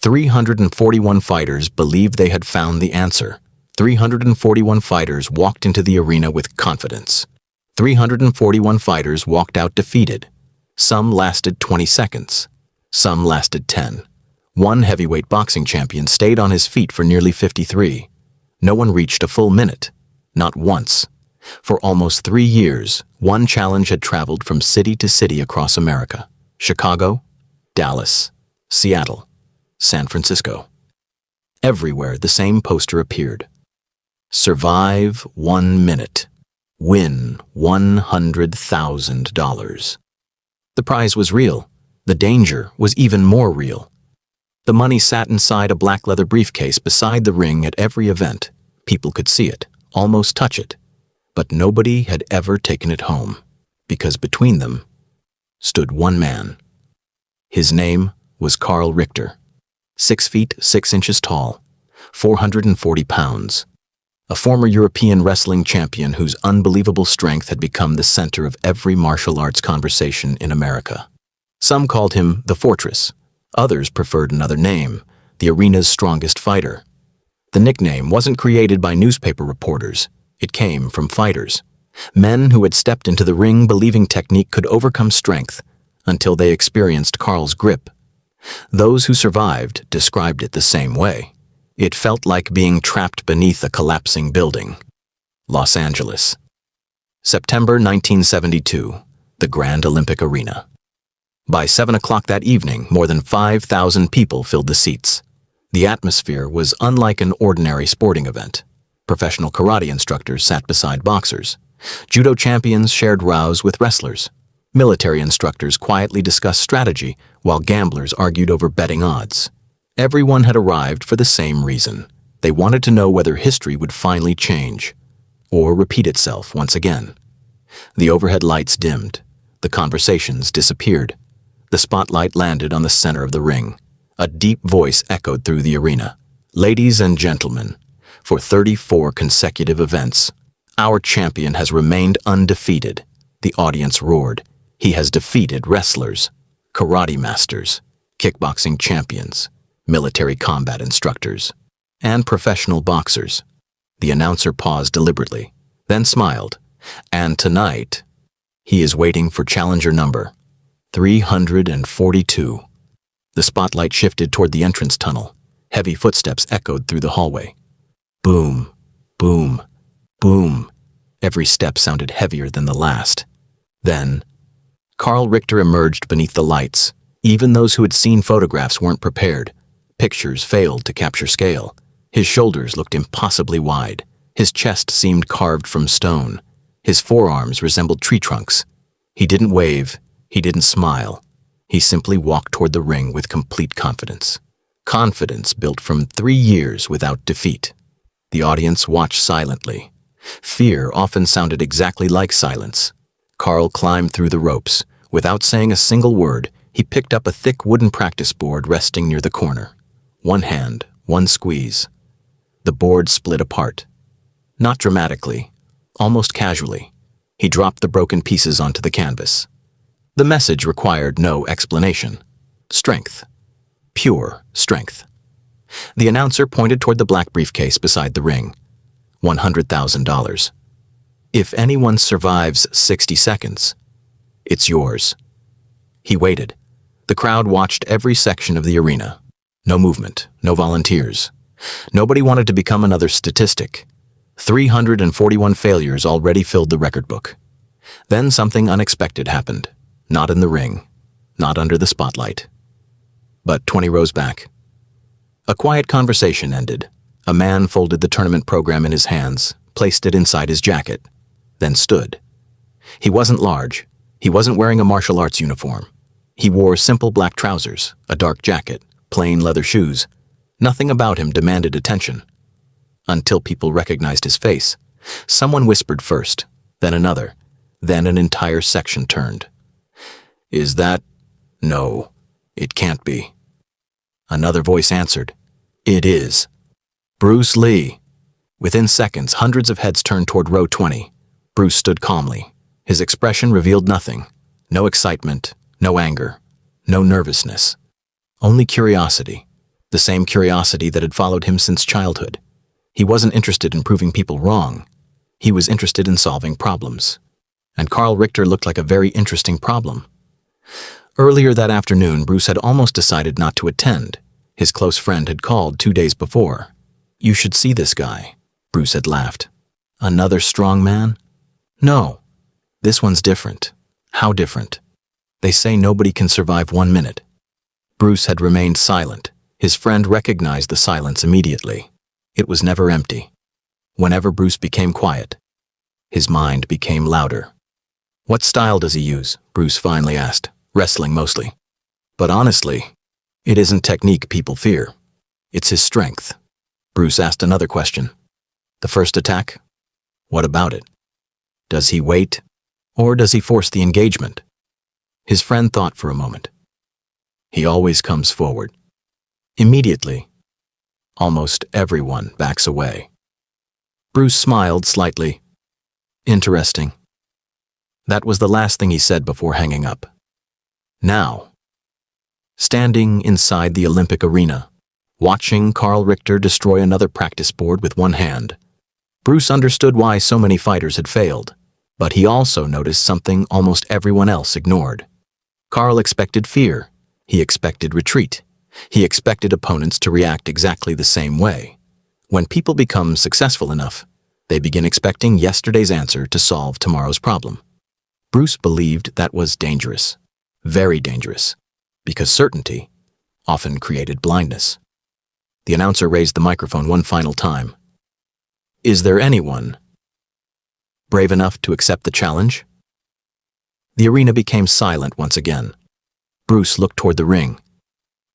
341 fighters believed they had found the answer. 341 fighters walked into the arena with confidence. 341 fighters walked out defeated. Some lasted 20 seconds. Some lasted 10. One heavyweight boxing champion stayed on his feet for nearly 53. No one reached a full minute. Not once. For almost 3 years, one challenge had traveled from city to city across America. Chicago, Dallas, Seattle, San Francisco. Everywhere the same poster appeared. Survive 1 minute. Win $100,000. The prize was real. The danger was even more real. The money sat inside a black leather briefcase beside the ring at every event. People could see it, almost touch it. But nobody had ever taken it home, because between them stood one man. His name was Carl Richter, 6 feet 6 inches tall, 440 pounds, a former European wrestling champion whose unbelievable strength had become the center of every martial arts conversation in America. Some called him the Fortress. Others preferred another name, the arena's strongest fighter. The nickname wasn't created by newspaper reporters. It came from fighters, men who had stepped into the ring believing technique could overcome strength until they experienced Carl's grip. Those who survived described it the same way. It felt like being trapped beneath a collapsing building. Los Angeles. September 1972, the Grand Olympic Arena. By 7 o'clock that evening, more than 5,000 people filled the seats. The atmosphere was unlike an ordinary sporting event. Professional karate instructors sat beside boxers. Judo champions shared rows with wrestlers. Military instructors quietly discussed strategy, while gamblers argued over betting odds. Everyone had arrived for the same reason. They wanted to know whether history would finally change, or repeat itself once again. The overhead lights dimmed. The conversations disappeared. The spotlight landed on the center of the ring. A deep voice echoed through the arena. Ladies and gentlemen, for 34 consecutive events, our champion has remained undefeated. The audience roared. He has defeated wrestlers, karate masters, kickboxing champions, military combat instructors, and professional boxers. The announcer paused deliberately, then smiled. And tonight, he is waiting for challenger number 342. The spotlight shifted toward the entrance tunnel. Heavy footsteps echoed through the hallway. Boom, boom, boom. Every step sounded heavier than the last. Then, Carl Richter emerged beneath the lights. Even those who had seen photographs weren't prepared. Pictures failed to capture scale. His shoulders looked impossibly wide. His chest seemed carved from stone. His forearms resembled tree trunks. He didn't wave. He didn't smile. He simply walked toward the ring with complete confidence. Confidence built from 3 years without defeat. The audience watched silently. Fear often sounded exactly like silence. Carl climbed through the ropes. Without saying a single word, he picked up a thick wooden practice board resting near the corner. One hand, one squeeze. The board split apart. Not dramatically, almost casually. He dropped the broken pieces onto the canvas. The message required no explanation. Strength. Pure strength. The announcer pointed toward the black briefcase beside the ring. $100,000. If anyone survives 60 seconds, it's yours. He waited. The crowd watched every section of the arena. No movement, no volunteers. Nobody wanted to become another statistic. 341 failures already filled the record book. Then something unexpected happened. Not in the ring, not under the spotlight. But 20 rows back. A quiet conversation ended. A man folded the tournament program in his hands, placed it inside his jacket, then stood. He wasn't large. He wasn't wearing a martial arts uniform. He wore simple black trousers, a dark jacket, plain leather shoes. Nothing about him demanded attention. Until people recognized his face. Someone whispered first, then another, then an entire section turned. Is that? No, it can't be. Another voice answered. It is. Bruce Lee. Within seconds, hundreds of heads turned toward row 20. Bruce stood calmly. His expression revealed nothing. No excitement, no anger, no nervousness. Only curiosity. The same curiosity that had followed him since childhood. He wasn't interested in proving people wrong. He was interested in solving problems. And Carl Richter looked like a very interesting problem. Earlier that afternoon, Bruce had almost decided not to attend. His close friend had called 2 days before. "You should see this guy," Bruce had laughed. "Another strong man? No. This one's different." How different? "They say nobody can survive 1 minute." Bruce had remained silent. His friend recognized the silence immediately. It was never empty. Whenever Bruce became quiet, his mind became louder. "What style does he use?" Bruce finally asked, wrestling mostly. "But honestly, it isn't technique people fear. It's his strength." Bruce asked another question. "The first attack? What about it? Does he wait, or does he force the engagement?" His friend thought for a moment. "He always comes forward. Immediately. Almost everyone backs away." Bruce smiled slightly. "Interesting." That was the last thing he said before hanging up. Now, standing inside the Olympic arena, watching Carl Richter destroy another practice board with one hand, Bruce understood why so many fighters had failed, but he also noticed something almost everyone else ignored. Carl expected fear. He expected retreat. He expected opponents to react exactly the same way. When people become successful enough, they begin expecting yesterday's answer to solve tomorrow's problem. Bruce believed that was dangerous, very dangerous, because certainty often created blindness. The announcer raised the microphone one final time. "Is there anyone brave enough to accept the challenge?" The arena became silent once again. Bruce looked toward the ring,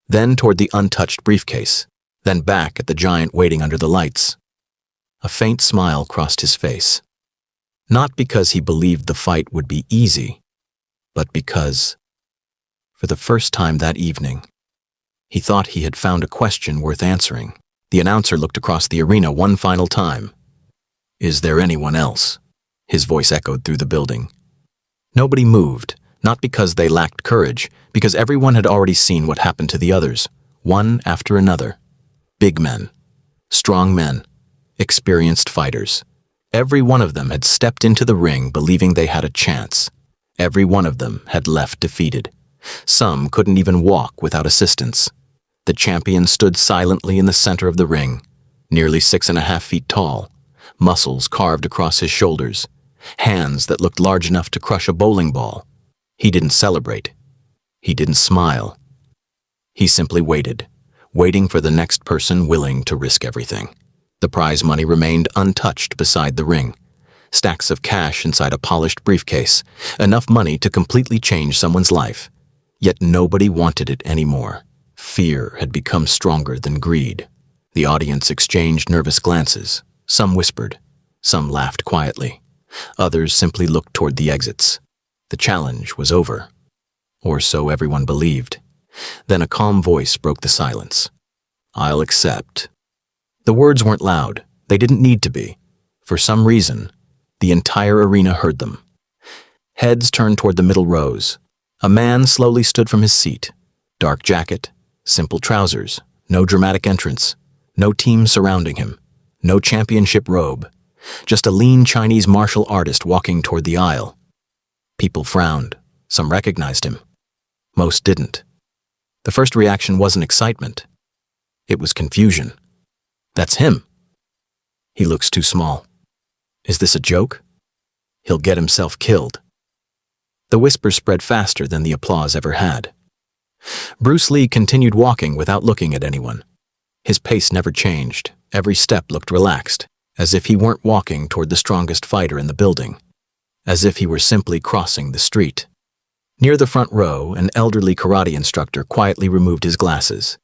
then toward the untouched briefcase, then back at the giant waiting under the lights. A faint smile crossed his face. Not because he believed the fight would be easy, but because, for the first time that evening, he thought he had found a question worth answering. The announcer looked across the arena one final time. "Is there anyone else?" His voice echoed through the building. Nobody moved, not because they lacked courage, because everyone had already seen what happened to the others, one after another. Big men, strong men, experienced fighters. Every one of them had stepped into the ring believing they had a chance. Every one of them had left defeated. Some couldn't even walk without assistance. The champion stood silently in the center of the ring, nearly 6.5 feet tall, muscles carved across his shoulders, hands that looked large enough to crush a bowling ball. He didn't celebrate. He didn't smile. He simply waited, waiting for the next person willing to risk everything. The prize money remained untouched beside the ring. Stacks of cash inside a polished briefcase, enough money to completely change someone's life. Yet nobody wanted it anymore. Fear had become stronger than greed. The audience exchanged nervous glances. Some whispered. Some laughed quietly. Others simply looked toward the exits. The challenge was over. Or so everyone believed. Then a calm voice broke the silence. "I'll accept." The words weren't loud. They didn't need to be. For some reason, the entire arena heard them. Heads turned toward the middle rows. A man slowly stood from his seat. Dark jacket, simple trousers, no dramatic entrance, no team surrounding him, no championship robe, just a lean Chinese martial artist walking toward the aisle. People frowned. Some recognized him. Most didn't. The first reaction wasn't excitement. It was confusion. That's him. He looks too small. Is this a joke? He'll get himself killed. The whispers spread faster than the applause ever had. Bruce Lee continued walking without looking at anyone. His pace never changed. Every step looked relaxed, as if he weren't walking toward the strongest fighter in the building, as if he were simply crossing the street. Near the front row, an elderly karate instructor quietly removed his glasses.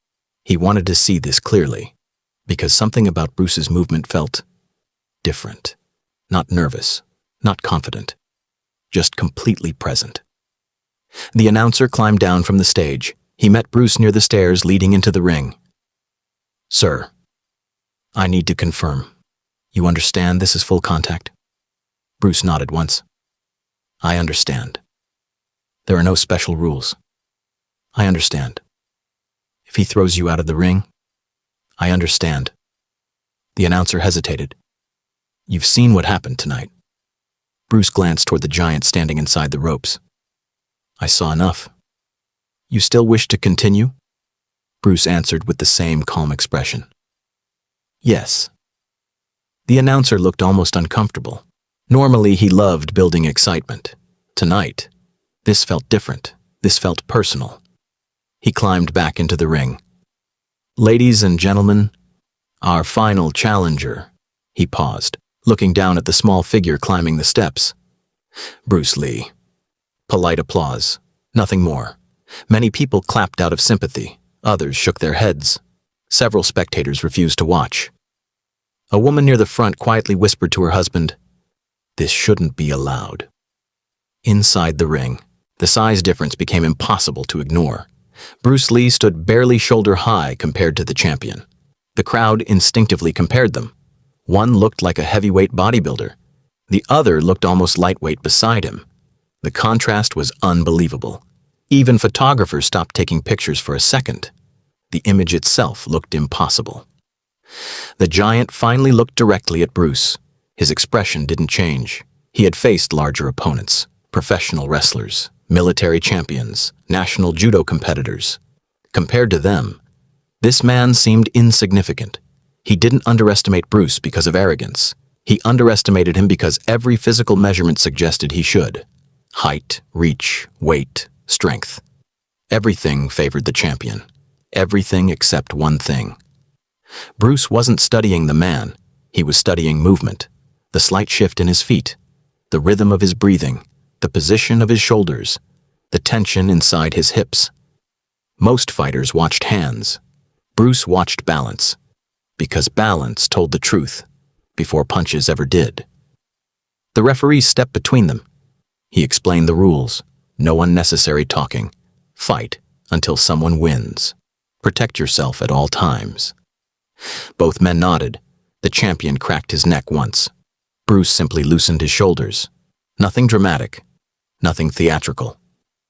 He wanted to see this clearly, because something about Bruce's movement felt different. Not nervous, not confident, just completely present. The announcer climbed down from the stage. He met Bruce near the stairs leading into the ring. "Sir, I need to confirm. You understand this is full contact?" Bruce nodded once. "I understand. There are no special rules." "I understand. If he throws you out of the ring?" I understand. The announcer hesitated. You've seen what happened tonight. Bruce glanced toward the giant standing inside the ropes. I saw enough. You still wish to continue? Bruce answered with the same calm expression. Yes. The announcer looked almost uncomfortable. Normally, he loved building excitement. Tonight, this felt different. This felt personal. He climbed back into the ring. Ladies and gentlemen, our final challenger. He paused, looking down at the small figure climbing the steps. Bruce Lee. Polite applause. Nothing more. Many people clapped out of sympathy. Others shook their heads. Several spectators refused to watch. A woman near the front quietly whispered to her husband, "This shouldn't be allowed." Inside the ring, the size difference became impossible to ignore. Bruce Lee stood barely shoulder-high compared to the champion. The crowd instinctively compared them. One looked like a heavyweight bodybuilder. The other looked almost lightweight beside him. The contrast was unbelievable. Even photographers stopped taking pictures for a second. The image itself looked impossible. The giant finally looked directly at Bruce. His expression didn't change. He had faced larger opponents, professional wrestlers, military champions, national judo competitors. Compared to them, this man seemed insignificant. He didn't underestimate Bruce because of arrogance. He underestimated him because every physical measurement suggested he should. Height, reach, weight, strength. Everything favored the champion. Everything except one thing. Bruce wasn't studying the man. He was studying movement, the slight shift in his feet, the rhythm of his breathing, the position of his shoulders, the tension inside his hips. Most fighters watched hands. Bruce watched balance, because balance told the truth before punches ever did. The referee stepped between them. He explained the rules. No unnecessary talking. Fight until someone wins. Protect yourself at all times. Both men nodded. The champion cracked his neck once. Bruce simply loosened his shoulders. Nothing dramatic. Nothing theatrical.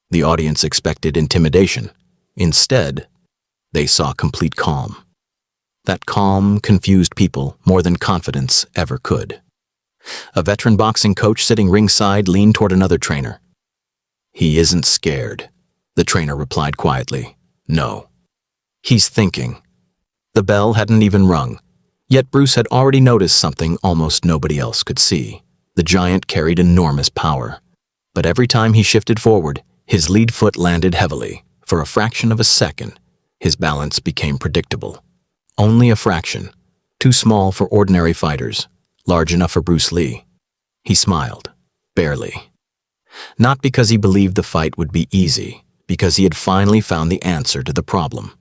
The audience expected intimidation. Instead, they saw complete calm. That calm confused people more than confidence ever could. A veteran boxing coach sitting ringside leaned toward another trainer. He isn't scared, the trainer replied quietly. No. He's thinking. The bell hadn't even rung, yet Bruce had already noticed something almost nobody else could see. The giant carried enormous power. But every time he shifted forward, his lead foot landed heavily. For a fraction of a second, his balance became predictable. Only a fraction, too small for ordinary fighters, large enough for Bruce Lee. He smiled, barely. Not because he believed the fight would be easy, because he had finally found the answer to the problem.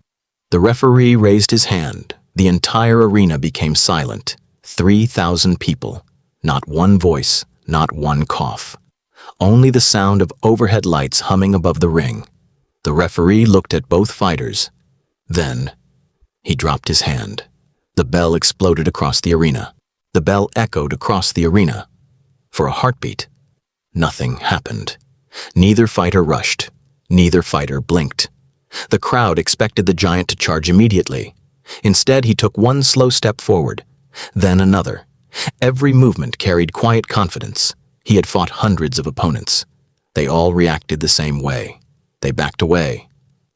The referee raised his hand. The entire arena became silent. 3,000 people. Not one voice, not one cough. Only the sound of overhead lights humming above the ring. The referee looked at both fighters. Then, he dropped his hand. The bell exploded across the arena. The bell echoed across the arena. For a heartbeat, nothing happened. Neither fighter rushed. Neither fighter blinked. The crowd expected the giant to charge immediately. Instead, he took one slow step forward, then another. Every movement carried quiet confidence. He had fought hundreds of opponents. They all reacted the same way. They backed away.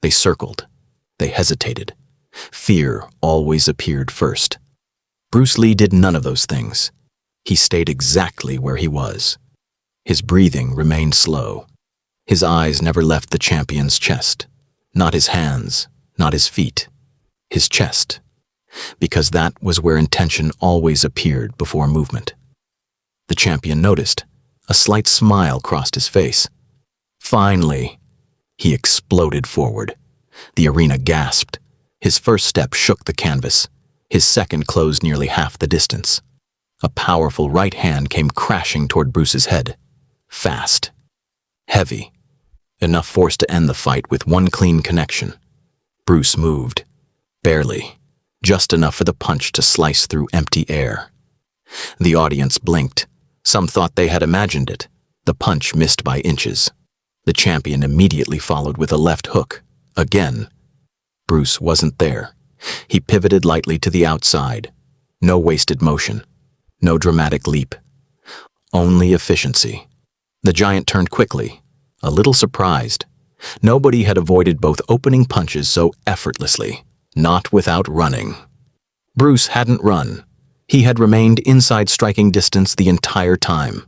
They circled. They hesitated. Fear always appeared first. Bruce Lee did none of those things. He stayed exactly where he was. His breathing remained slow. His eyes never left the champion's chest. Not his hands, not his feet. His chest. Because that was where intention always appeared before movement. The champion noticed. A slight smile crossed his face. Finally, he exploded forward. The arena gasped. His first step shook the canvas. His second closed nearly half the distance. A powerful right hand came crashing toward Bruce's head. Fast. Heavy. Enough force to end the fight with one clean connection. Bruce moved. Barely. Just enough for the punch to slice through empty air. The audience blinked. Some thought they had imagined it. The punch missed by inches. The champion immediately followed with a left hook. Again. Bruce wasn't there. He pivoted lightly to the outside. No wasted motion. No dramatic leap. Only efficiency. The giant turned quickly, a little surprised. Nobody had avoided both opening punches so effortlessly, not without running. Bruce hadn't run. He had remained inside striking distance the entire time.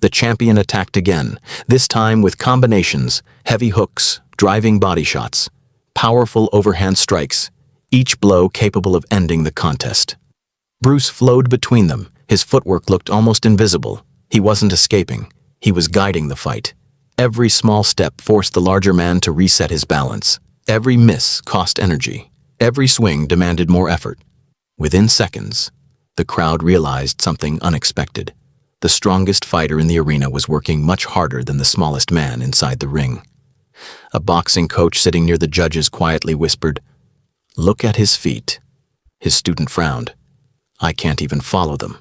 The champion attacked again, this time with combinations, heavy hooks, driving body shots, powerful overhand strikes, each blow capable of ending the contest. Bruce flowed between them. His footwork looked almost invisible. He wasn't escaping. He was guiding the fight. Every small step forced the larger man to reset his balance. Every miss cost energy. Every swing demanded more effort. Within seconds, the crowd realized something unexpected. The strongest fighter in the arena was working much harder than the smallest man inside the ring. A boxing coach sitting near the judges quietly whispered, "Look at his feet." His student frowned. "I can't even follow them."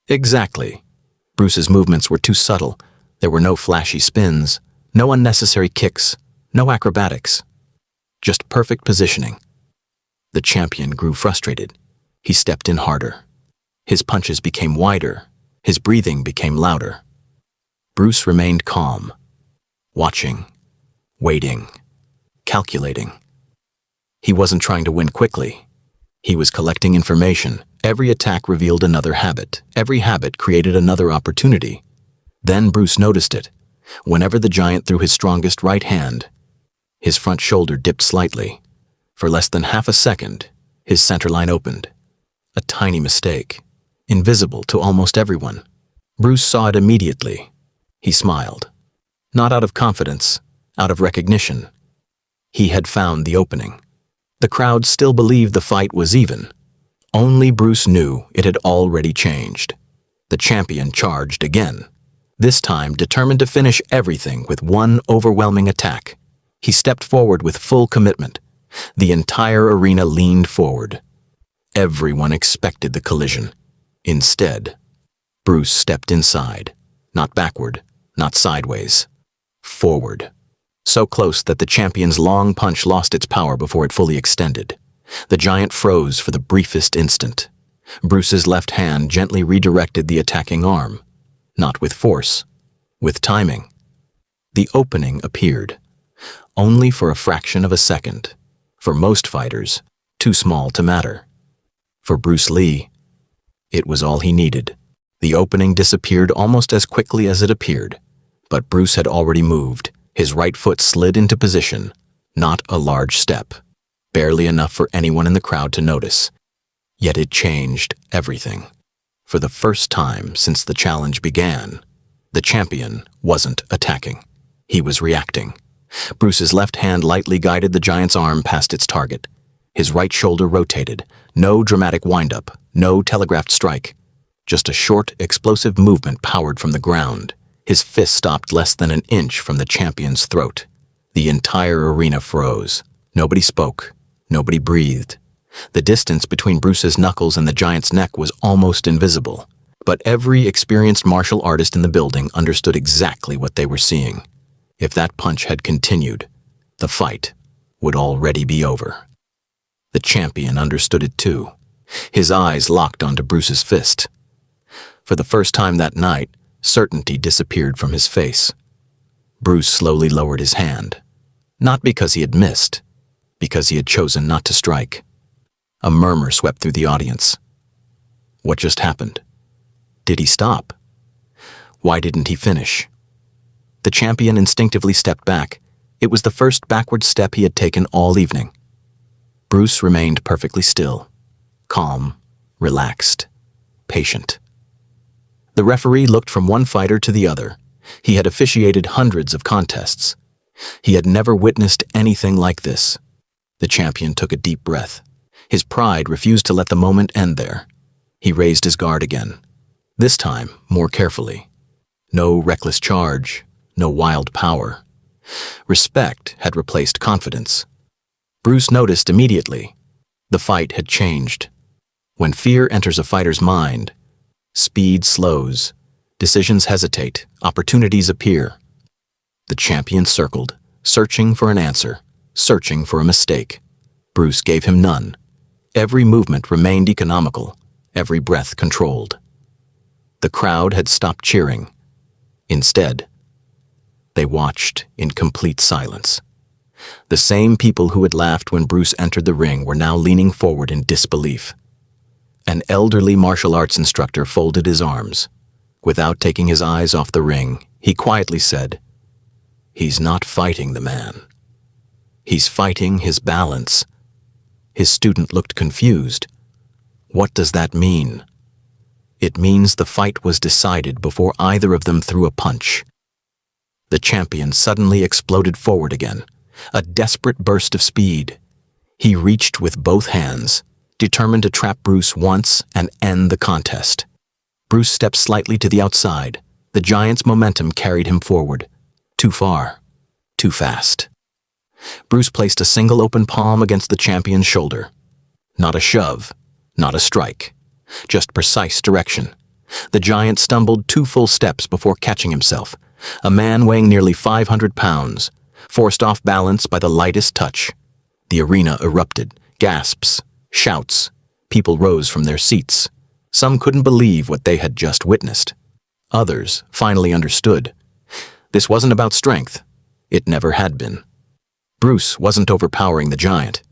Exactly. Bruce's movements were too subtle. There were no flashy spins, no unnecessary kicks, no acrobatics. Just perfect positioning. The champion grew frustrated. He stepped in harder. His punches became wider. His breathing became louder. Bruce remained calm, watching, waiting, calculating. He wasn't trying to win quickly. He was collecting information. Every attack revealed another habit. Every habit created another opportunity. Then Bruce noticed it. Whenever the giant threw his strongest right hand, his front shoulder dipped slightly. For less than half a second, his center line opened. A tiny mistake, invisible to almost everyone. Bruce saw it immediately. He smiled. Not out of confidence, out of recognition. He had found the opening. The crowd still believed the fight was even. Only Bruce knew it had already changed. The champion charged again. This time determined to finish everything with one overwhelming attack. He stepped forward with full commitment. The entire arena leaned forward. Everyone expected the collision. Instead, Bruce stepped inside, not backward, not sideways, forward. So close that the champion's long punch lost its power before it fully extended. The giant froze for the briefest instant. Bruce's left hand gently redirected the attacking arm. Not with force, with timing. The opening appeared, only for a fraction of a second. For most fighters, too small to matter. For Bruce Lee, it was all he needed. The opening disappeared almost as quickly as it appeared, but Bruce had already moved. His right foot slid into position, not a large step, barely enough for anyone in the crowd to notice. Yet it changed everything. For the first time since the challenge began, the champion wasn't attacking. He was reacting. Bruce's left hand lightly guided the giant's arm past its target. His right shoulder rotated. No dramatic wind-up, no telegraphed strike. Just a short, explosive movement powered from the ground. His fist stopped less than an inch from the champion's throat. The entire arena froze. Nobody spoke. Nobody breathed. The distance between Bruce's knuckles and the giant's neck was almost invisible. But every experienced martial artist in the building understood exactly what they were seeing. If that punch had continued, the fight would already be over. The champion understood it too. His eyes locked onto Bruce's fist. For the first time that night, certainty disappeared from his face. Bruce slowly lowered his hand. Not because he had missed, because he had chosen not to strike. A murmur swept through the audience. What just happened? Did he stop? Why didn't he finish? The champion instinctively stepped back. It was the first backward step he had taken all evening. Bruce remained perfectly still, calm, relaxed, patient. The referee looked from one fighter to the other. He had officiated hundreds of contests. He had never witnessed anything like this. The champion took a deep breath. His pride refused to let the moment end there. He raised his guard again, this time more carefully. No reckless charge, no wild power. Respect had replaced confidence. Bruce noticed immediately. The fight had changed. When fear enters a fighter's mind, speed slows, decisions hesitate, opportunities appear. The champion circled, searching for an answer, searching for a mistake. Bruce gave him none. Every movement remained economical, every breath controlled. The crowd had stopped cheering. Instead, they watched in complete silence. The same people who had laughed when Bruce entered the ring were now leaning forward in disbelief. An elderly martial arts instructor folded his arms. Without taking his eyes off the ring, he quietly said, "He's not fighting the man. He's fighting his balance." His student looked confused. "What does that mean?" "It means the fight was decided before either of them threw a punch." The champion suddenly exploded forward again, a desperate burst of speed. He reached with both hands, determined to trap Bruce once and end the contest. Bruce stepped slightly to the outside. The giant's momentum carried him forward. Too far, too fast. Bruce placed a single open palm against the champion's shoulder. Not a shove, not a strike, just precise direction. The giant stumbled 2 full steps before catching himself. A man weighing nearly 500 pounds, forced off balance by the lightest touch. The arena erupted, gasps, shouts. People rose from their seats. Some couldn't believe what they had just witnessed. Others finally understood. This wasn't about strength. It never had been. Bruce wasn't overpowering the giant.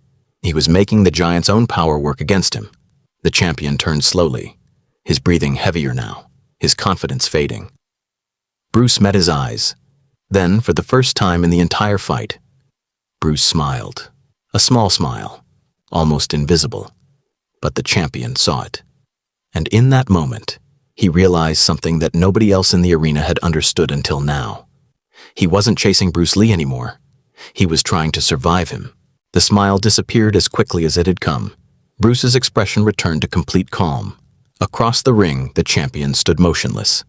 He was making the giant's own power work against him. The champion turned slowly, his breathing heavier now, his confidence fading. Bruce met his eyes. Then, for the first time in the entire fight, Bruce smiled. A small smile, almost invisible. But the champion saw it. And in that moment, he realized something that nobody else in the arena had understood until now. He wasn't chasing Bruce Lee anymore. He was trying to survive him. The smile disappeared as quickly as it had come. Bruce's expression returned to complete calm. Across the ring, the champion stood motionless.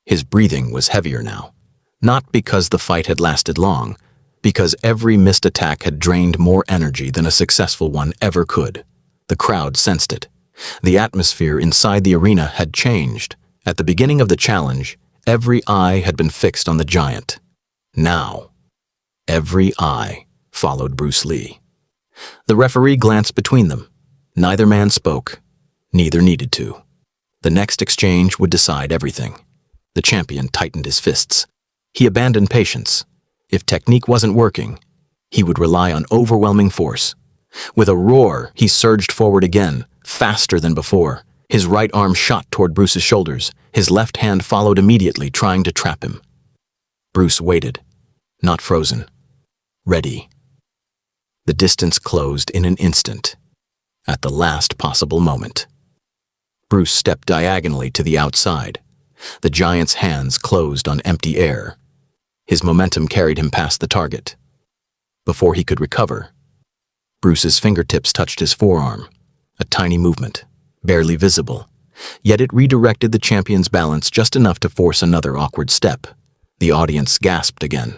His breathing was heavier now. Not because the fight had lasted long, because every missed attack had drained more energy than a successful one ever could. The crowd sensed it. The atmosphere inside the arena had changed. At the beginning of the challenge, every eye had been fixed on the giant. Now, every eye followed Bruce Lee. The referee glanced between them. Neither man spoke. Neither needed to. The next exchange would decide everything. The champion tightened his fists. He abandoned patience. If technique wasn't working, he would rely on overwhelming force. With a roar, he surged forward again, faster than before. His right arm shot toward Bruce's shoulders. His left hand followed immediately, trying to trap him. Bruce waited, not frozen, ready. The distance closed in an instant, at the last possible moment. Bruce stepped diagonally to the outside. The giant's hands closed on empty air. His momentum carried him past the target. Before he could recover, Bruce's fingertips touched his forearm, a tiny movement, barely visible. Yet it redirected the champion's balance just enough to force another awkward step. The audience gasped again.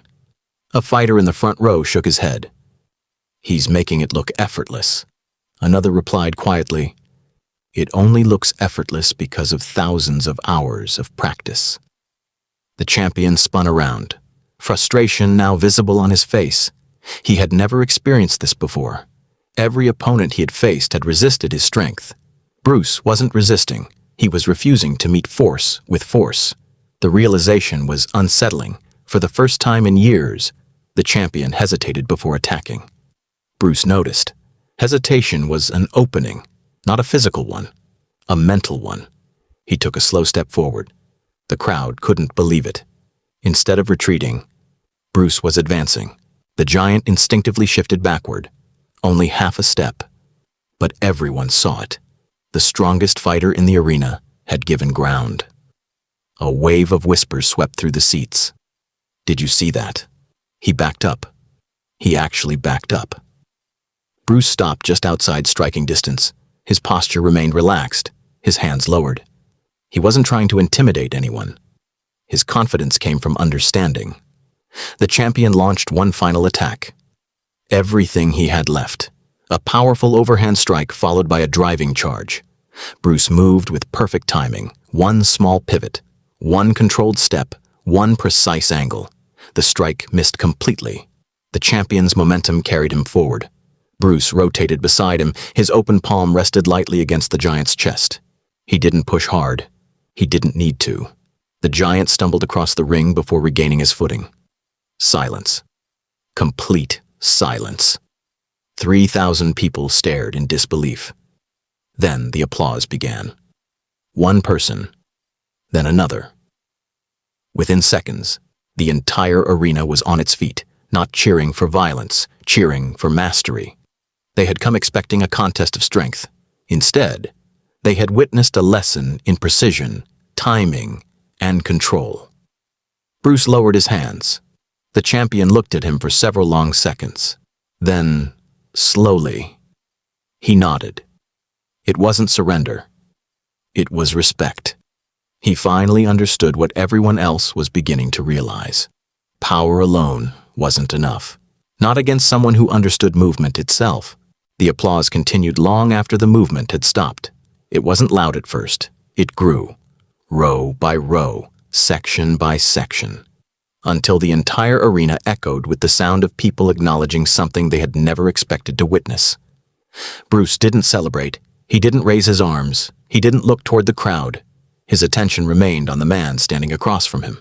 A fighter in the front row shook his head. "He's making it look effortless." Another replied quietly, "It only looks effortless because of thousands of hours of practice." The champion spun around, frustration now visible on his face. He had never experienced this before. Every opponent he had faced had resisted his strength. Bruce wasn't resisting. He was refusing to meet force with force. The realization was unsettling. For the first time in years, the champion hesitated before attacking. Bruce noticed. Hesitation was an opening, not a physical one, a mental one. He took a slow step forward. The crowd couldn't believe it. Instead of retreating, Bruce was advancing. The giant instinctively shifted backward, only half a step. But everyone saw it. The strongest fighter in the arena had given ground. A wave of whispers swept through the seats. "Did you see that?" He backed up. He actually backed up. Bruce stopped just outside striking distance. His posture remained relaxed, his hands lowered. He wasn't trying to intimidate anyone. His confidence came from understanding. The champion launched one final attack. Everything he had left. A powerful overhand strike followed by a driving charge. Bruce moved with perfect timing. One small pivot, one controlled step, one precise angle. The strike missed completely. The champion's momentum carried him forward. Bruce rotated beside him, his open palm rested lightly against the giant's chest. He didn't push hard. He didn't need to. The giant stumbled across the ring before regaining his footing. Silence. Complete silence. 3,000 people stared in disbelief. Then the applause began. One person, then another. Within seconds, the entire arena was on its feet, not cheering for violence, cheering for mastery. They had come expecting a contest of strength. Instead, they had witnessed a lesson in precision, timing, and control. Bruce lowered his hands. The champion looked at him for several long seconds. Then, slowly, he nodded. It wasn't surrender. It was respect. He finally understood what everyone else was beginning to realize. Power alone wasn't enough. Not against someone who understood movement itself. The applause continued long after the movement had stopped. It wasn't loud at first. It grew, row by row, section by section, until the entire arena echoed with the sound of people acknowledging something they had never expected to witness. Bruce didn't celebrate. He didn't raise his arms. He didn't look toward the crowd. His attention remained on the man standing across from him.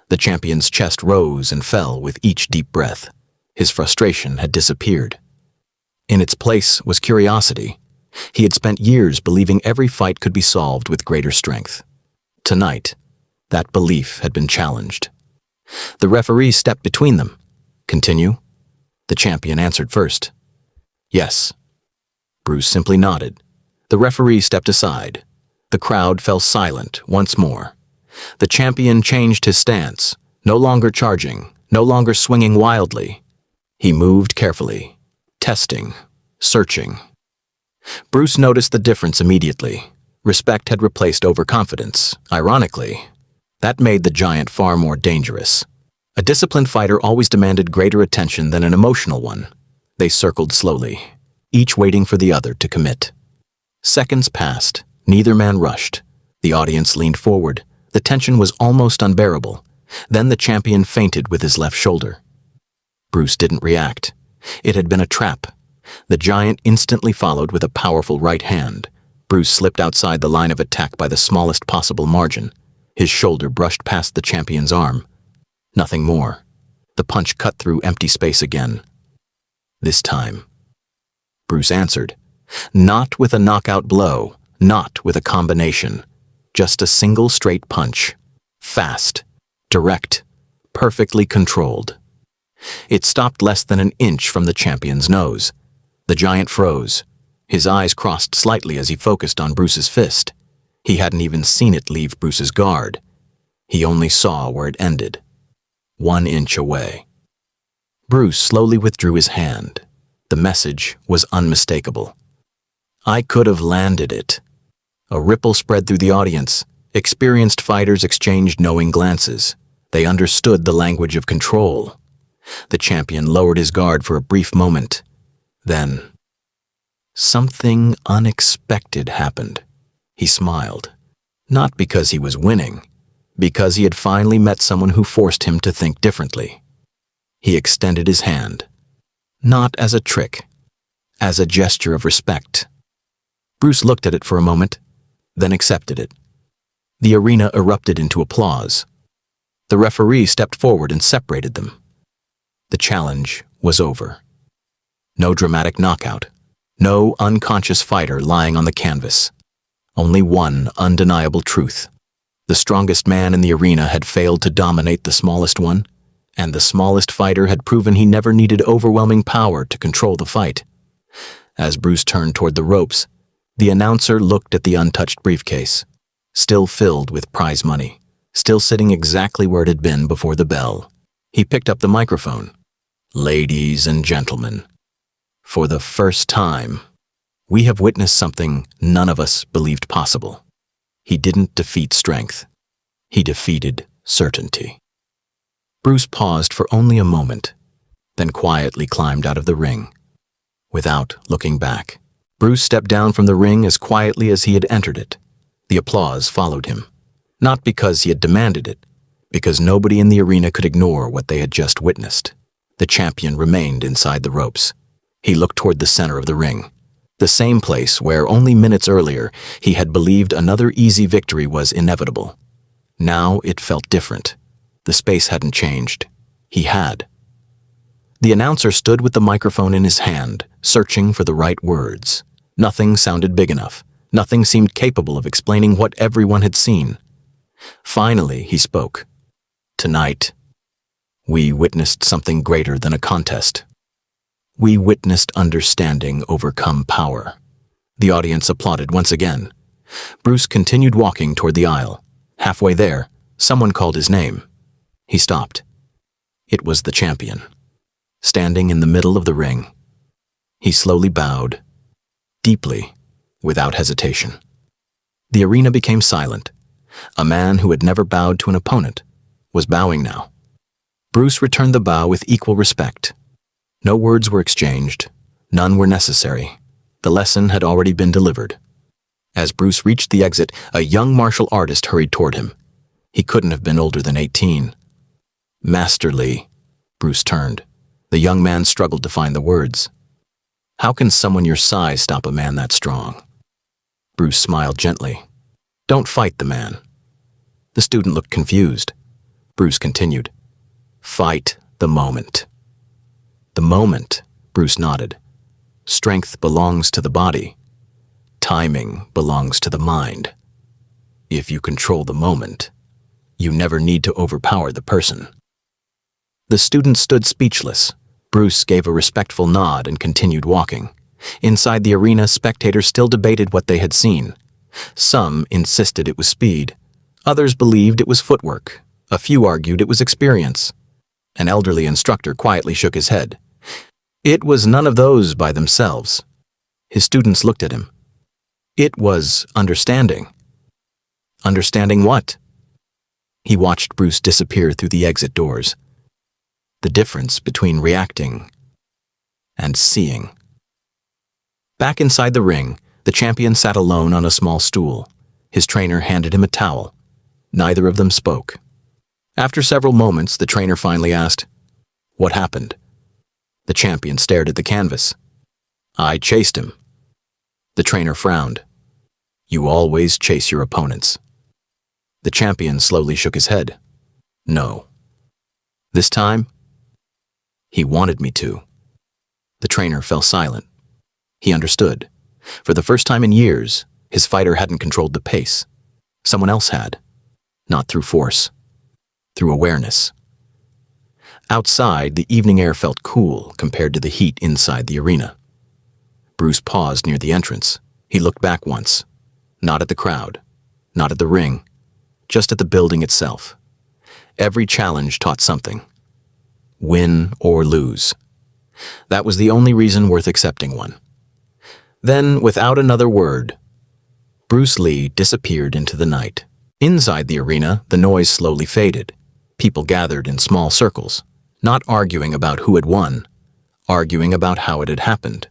The champion's chest rose and fell with each deep breath. His frustration had disappeared. In its place was curiosity. He had spent years believing every fight could be solved with greater strength. Tonight, that belief had been challenged. The referee stepped between them. Continue? The champion answered first. Yes. Bruce simply nodded. The referee stepped aside. The crowd fell silent once more. The champion changed his stance, no longer charging, no longer swinging wildly. He moved carefully, testing, searching. Bruce noticed the difference immediately. Respect had replaced overconfidence. Ironically, that made the giant far more dangerous. A disciplined fighter always demanded greater attention than an emotional one. They circled slowly, each waiting for the other to commit. Seconds passed. Neither man rushed. The audience leaned forward. The tension was almost unbearable. Then the champion feinted with his left shoulder. Bruce didn't react. It had been a trap. The giant instantly followed with a powerful right hand. Bruce slipped outside the line of attack by the smallest possible margin. His shoulder brushed past the champion's arm. Nothing more. The punch cut through empty space again. This time, Bruce answered. Not with a knockout blow, not with a combination. Just a single straight punch. Fast, direct, perfectly controlled. It stopped less than an inch from the champion's nose. The giant froze. His eyes crossed slightly as he focused on Bruce's fist. He hadn't even seen it leave Bruce's guard. He only saw where it ended. 1 inch away. Bruce slowly withdrew his hand. The message was unmistakable. I could have landed it. A ripple spread through the audience. Experienced fighters exchanged knowing glances. They understood the language of control. The champion lowered his guard for a brief moment. Then, something unexpected happened. He smiled. Not because he was winning, because he had finally met someone who forced him to think differently. He extended his hand. Not as a trick, as a gesture of respect. Bruce looked at it for a moment, then accepted it. The arena erupted into applause. The referee stepped forward and separated them. The challenge was over. No dramatic knockout. No unconscious fighter lying on the canvas. Only one undeniable truth. The strongest man in the arena had failed to dominate the smallest one, and the smallest fighter had proven he never needed overwhelming power to control the fight. As Bruce turned toward the ropes, the announcer looked at the untouched briefcase, still filled with prize money, still sitting exactly where it had been before the bell. He picked up the microphone. Ladies and gentlemen, for the first time, we have witnessed something none of us believed possible. He didn't defeat strength. He defeated certainty. Bruce paused for only a moment, then quietly climbed out of the ring. Without looking back, Bruce stepped down from the ring as quietly as he had entered it. The applause followed him, not because he had demanded it, because nobody in the arena could ignore what they had just witnessed. The champion remained inside the ropes. He looked toward the center of the ring, the same place where only minutes earlier he had believed another easy victory was inevitable. Now it felt different. The space hadn't changed. He had. The announcer stood with the microphone in his hand, searching for the right words. Nothing sounded big enough. Nothing seemed capable of explaining what everyone had seen. Finally, he spoke. Tonight, we witnessed something greater than a contest. We witnessed understanding overcome power. The audience applauded once again. Bruce continued walking toward the aisle. Halfway there, someone called his name. He stopped. It was the champion, standing in the middle of the ring. He slowly bowed, deeply, without hesitation. The arena became silent. A man who had never bowed to an opponent was bowing now. Bruce returned the bow with equal respect. No words were exchanged. None were necessary. The lesson had already been delivered. As Bruce reached the exit, a young martial artist hurried toward him. He couldn't have been older than 18. Master Lee. Bruce turned. The young man struggled to find the words. How can someone your size stop a man that strong? Bruce smiled gently. Don't fight the man. The student looked confused. Bruce continued. Fight the moment. The moment, Bruce nodded. Strength belongs to the body. Timing belongs to the mind. If you control the moment, you never need to overpower the person. The student stood speechless. Bruce gave a respectful nod and continued walking. Inside the arena, spectators still debated what they had seen. Some insisted it was speed. Others believed it was footwork. A few argued it was experience. An elderly instructor quietly shook his head. It was none of those by themselves. His students looked at him. It was understanding. Understanding what? He watched Bruce disappear through the exit doors. The difference between reacting and seeing. Back inside the ring, the champion sat alone on a small stool. His trainer handed him a towel. Neither of them spoke. After several moments, the trainer finally asked, What happened? The champion stared at the canvas. I chased him. The trainer frowned. You always chase your opponents. The champion slowly shook his head. No. This time, he wanted me to. The trainer fell silent. He understood. For the first time in years, his fighter hadn't controlled the pace. Someone else had. Not through force. Through awareness. Outside, the evening air felt cool compared to the heat inside the arena. Bruce paused near the entrance. He looked back once. Not at the crowd. Not at the ring. Just at the building itself. Every challenge taught something. Win or lose. That was the only reason worth accepting one. Then, without another word, Bruce Lee disappeared into the night. Inside the arena, the noise slowly faded. People gathered in small circles, not arguing about who had won, arguing about how it had happened.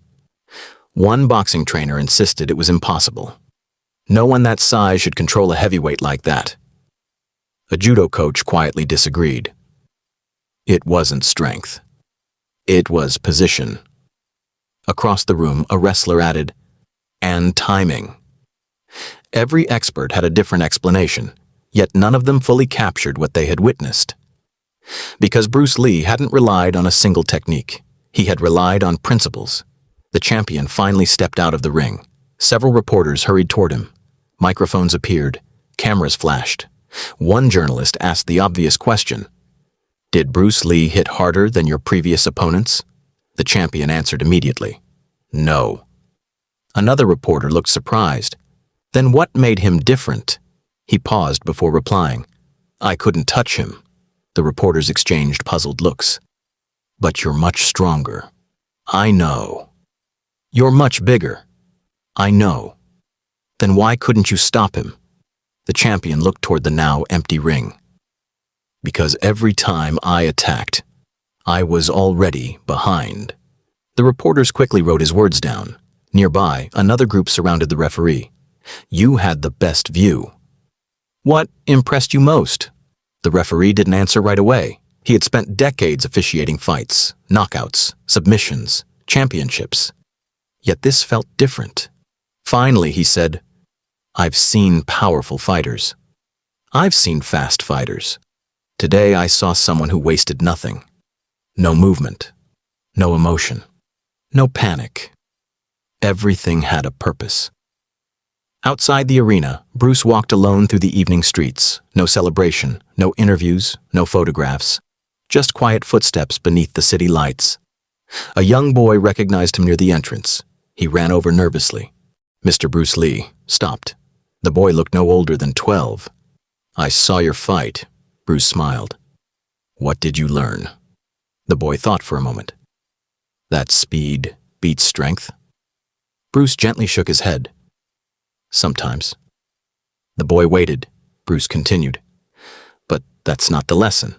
One boxing trainer insisted it was impossible. No one that size should control a heavyweight like that. A judo coach quietly disagreed. It wasn't strength. It was position. Across the room, a wrestler added, and timing. Every expert had a different explanation, yet none of them fully captured what they had witnessed. Because Bruce Lee hadn't relied on a single technique, he had relied on principles. The champion finally stepped out of the ring. Several reporters hurried toward him. Microphones appeared. Cameras flashed. One journalist asked the obvious question. Did Bruce Lee hit harder than your previous opponents? The champion answered immediately. No. Another reporter looked surprised. Then what made him different? He paused before replying. I couldn't touch him. The reporters exchanged puzzled looks. But you're much stronger. I know. You're much bigger. I know. Then why couldn't you stop him? The champion looked toward the now empty ring. Because every time I attacked, I was already behind. The reporters quickly wrote his words down. Nearby, another group surrounded the referee. You had the best view. What impressed you most? The referee didn't answer right away. He had spent decades officiating fights, knockouts, submissions, championships. Yet this felt different. Finally, he said, "I've seen powerful fighters. I've seen fast fighters. Today I saw someone who wasted nothing. No movement, no emotion, no panic. Everything had a purpose." Outside the arena, Bruce walked alone through the evening streets. No celebration, no interviews, no photographs. Just quiet footsteps beneath the city lights. A young boy recognized him near the entrance. He ran over nervously. Mr. Bruce Lee stopped. The boy looked no older than 12. "I saw your fight," Bruce smiled. "What did you learn?" The boy thought for a moment. "That speed beats strength?" Bruce gently shook his head. "Sometimes." The boy waited. Bruce continued. "But that's not the lesson.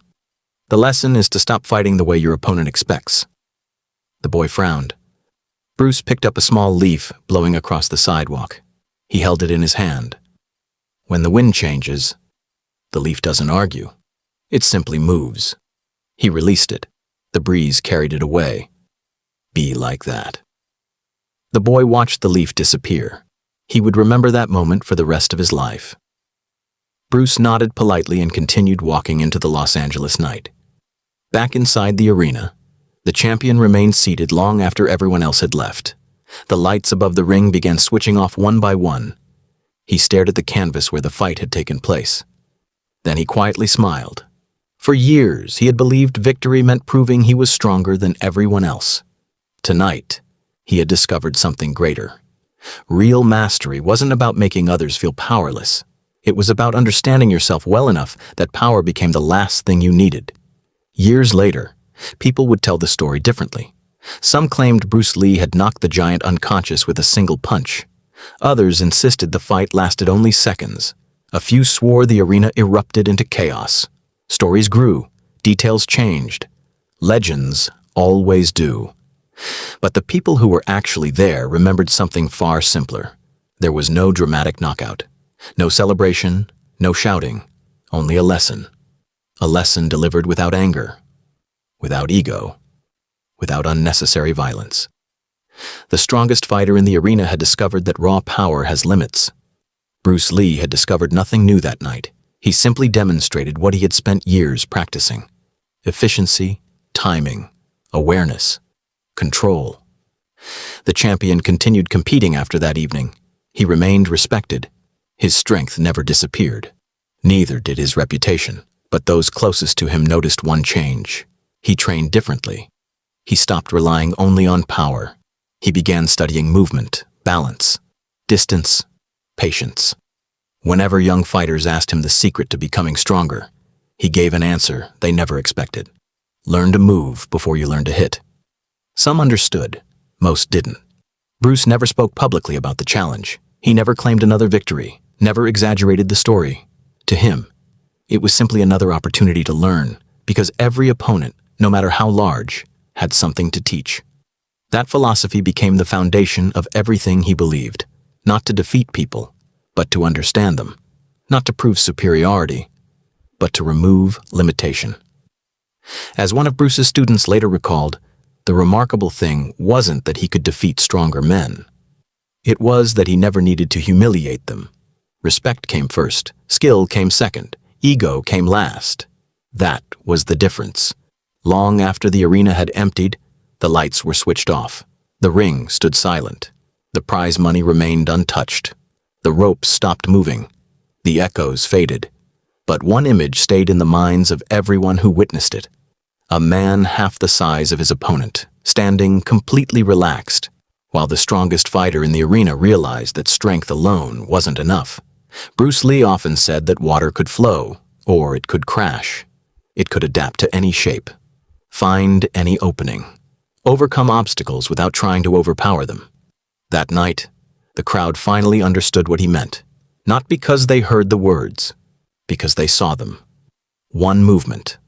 The lesson is to stop fighting the way your opponent expects." The boy frowned. Bruce picked up a small leaf blowing across the sidewalk. He held it in his hand. "When the wind changes, the leaf doesn't argue. It simply moves." He released it. The breeze carried it away. "Be like that." The boy watched the leaf disappear. He would remember that moment for the rest of his life. Bruce nodded politely and continued walking into the Los Angeles night. Back inside the arena, the champion remained seated long after everyone else had left. The lights above the ring began switching off one by one. He stared at the canvas where the fight had taken place. Then he quietly smiled. For years, he had believed victory meant proving he was stronger than everyone else. Tonight, he had discovered something greater. Real mastery wasn't about making others feel powerless. It was about understanding yourself well enough that power became the last thing you needed. Years later, people would tell the story differently. Some claimed Bruce Lee had knocked the giant unconscious with a single punch. Others insisted the fight lasted only seconds. A few swore the arena erupted into chaos. Stories grew, details changed. Legends always do. But the people who were actually there remembered something far simpler. There was no dramatic knockout. No celebration, no shouting, only a lesson. A lesson delivered without anger, without ego, without unnecessary violence. The strongest fighter in the arena had discovered that raw power has limits. Bruce Lee had discovered nothing new that night. He simply demonstrated what he had spent years practicing. Efficiency, timing, awareness, control. The champion continued competing after that evening. He remained respected. His strength never disappeared. Neither did his reputation. But those closest to him noticed one change. He trained differently. He stopped relying only on power. He began studying movement, balance, distance, patience. Whenever young fighters asked him the secret to becoming stronger, he gave an answer they never expected. Learn to move before you learn to hit. Some understood, most didn't. Bruce never spoke publicly about the challenge. He never claimed another victory, never exaggerated the story. To him, it was simply another opportunity to learn, because every opponent, no matter how large, had something to teach. That philosophy became the foundation of everything he believed, not to defeat people, but to understand them, not to prove superiority, but to remove limitation. As one of Bruce's students later recalled, the remarkable thing wasn't that he could defeat stronger men. It was that he never needed to humiliate them. Respect came first, skill came second, ego came last. That was the difference. Long after the arena had emptied, the lights were switched off. The ring stood silent. The prize money remained untouched. The ropes stopped moving. The echoes faded. But one image stayed in the minds of everyone who witnessed it. A man half the size of his opponent, standing completely relaxed, while the strongest fighter in the arena realized that strength alone wasn't enough. Bruce Lee often said that water could flow, or it could crash. It could adapt to any shape, find any opening, overcome obstacles without trying to overpower them. That night, the crowd finally understood what he meant, not because they heard the words, because they saw them. One movement,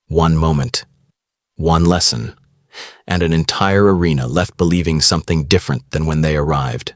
one moment, one lesson, and an entire arena left believing something different than when they arrived.